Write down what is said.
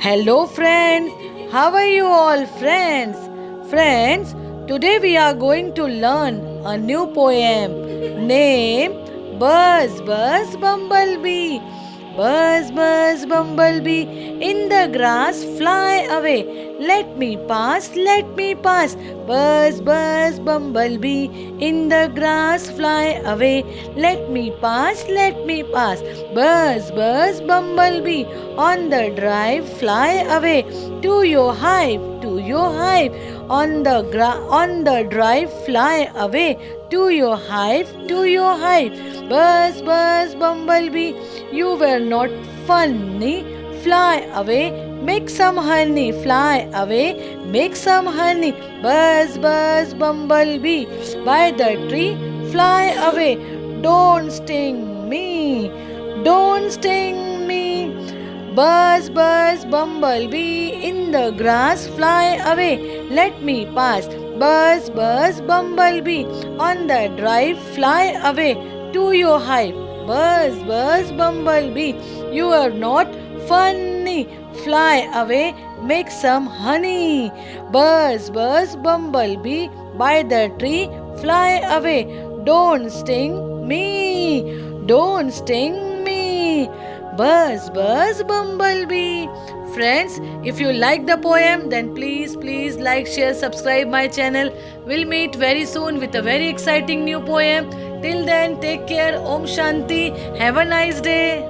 Hello friends, how are you all friends? Friends, today we are going to learn a new poem named Buzz Buzz Bumblebee. Buzz Buzz Bumblebee, in the grass fly away. Let me pass, let me pass. Buzz Buzz Bumblebee, in the grass fly away. Let me pass, let me pass. Buzz Buzz Bumblebee, on the drive fly away. To your hive, to your hive. On the drive fly away. To your hive, to your hive. Buzz Buzz Bumblebee, you were not funny. Fly away, make some honey. Fly away, make some honey. Buzz Buzz Bumblebee, by the tree fly away. Don't sting me, don't sting me. Buzz Buzz Bumblebee, in the grass fly away. Let me pass. Buzz Buzz Bumblebee, on the drive fly away. To your hive. Buzz Buzz Bumblebee, you are not funny. Fly away, make some honey. Buzz Buzz Bumblebee, by the tree fly away. Don't sting me, don't sting me. Buzz Buzz Bumblebee. Friends, if you like the poem, then please like, share, subscribe my channel. We'll meet very soon with a very exciting new poem. Till then, take care. Om Shanti. Have a nice day.